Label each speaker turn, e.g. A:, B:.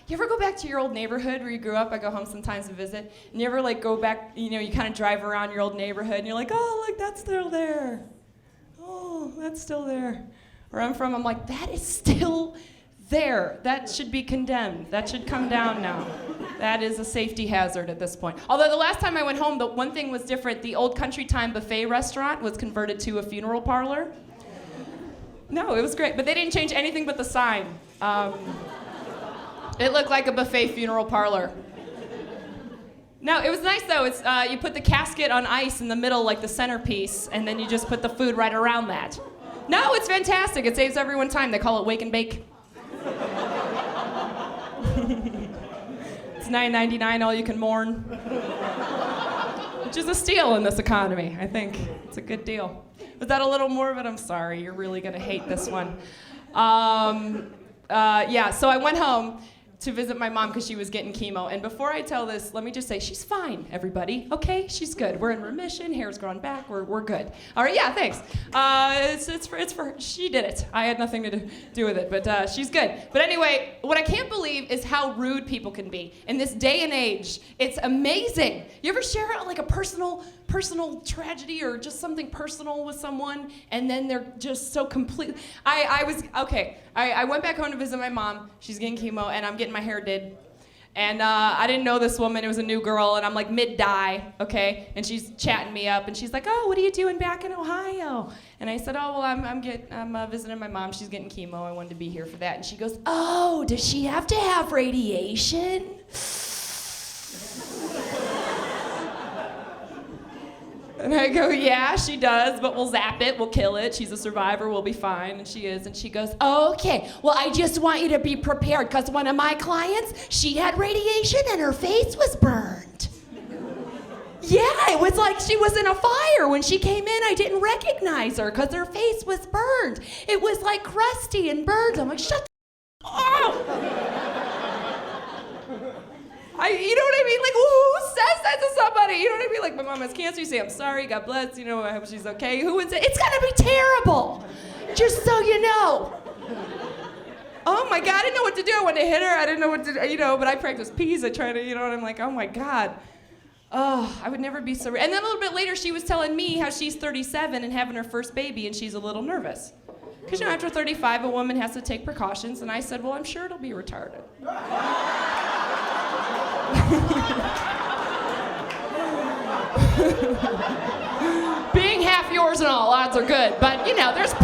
A: You ever go back to your old neighborhood where you grew up? I go home sometimes to visit. And you ever go back, you kind of drive around your old neighborhood and you're like, oh, look, that's still there. Oh, that's still there. Where I'm from, I'm like, that is still there. That should be condemned. That should come down now. That is a safety hazard at this point. Although the last time I went home, the one thing was different. The old Country Time buffet restaurant was converted to a funeral parlor. No, it was great, but they didn't change anything but the sign. It looked like a buffet funeral parlor. No, it was nice though. It's you put the casket on ice in the middle, like the centerpiece, and then you just put the food right around that. No, it's fantastic. It saves everyone time. They call it wake and bake. It's $9.99, all you can mourn. Which is a steal in this economy, I think. It's a good deal. Was that a little morbid? I'm sorry. You're really gonna hate this one. So I went home to visit my mom because she was getting chemo. And before I tell this, let me just say she's fine, everybody. Okay, she's good. We're in remission. Hair's grown back. We're good. All right, yeah, thanks. It's for her. She did it. I had nothing to do with it, but she's good. But anyway, what I can't believe is how rude people can be in this day and age. It's amazing. You ever share like a personal tragedy or just something personal with someone, and then they're just so complete. I went back home to visit my mom. She's getting chemo, and I'm getting my hair did. And I didn't know this woman. It was a new girl, and I'm like mid-dye, okay? And she's chatting me up, and she's like, oh, what are you doing back in Ohio? And I said, oh, well, I'm visiting my mom. She's getting chemo. I wanted to be here for that. And she goes, oh, does she have to have radiation? And I go, yeah, she does, but we'll zap it, we'll kill it. She's a survivor, we'll be fine, and she is. And she goes, okay, well, I just want you to be prepared, because one of my clients, she had radiation and her face was burned. Yeah, it was like she was in a fire. When she came in, I didn't recognize her, because her face was burned. It was like crusty and burned. I'm like, shut the you know what I mean? Like, who says that to somebody? You know what I mean? Like, my mom has cancer. You say, I'm sorry, God bless, I hope she's okay. Who would say, it's gonna be terrible, just so you know. Oh my God, I didn't know what to do. I wanted to hit her. I didn't know what to do, but I practiced peas. I tried to, and I'm like, oh my God. Oh, I would never be so. And then a little bit later, she was telling me how she's 37 and having her first baby, and she's a little nervous. Because, after 35, a woman has to take precautions. And I said, well, I'm sure it'll be retarded. Being half yours and all, odds are good. But, there's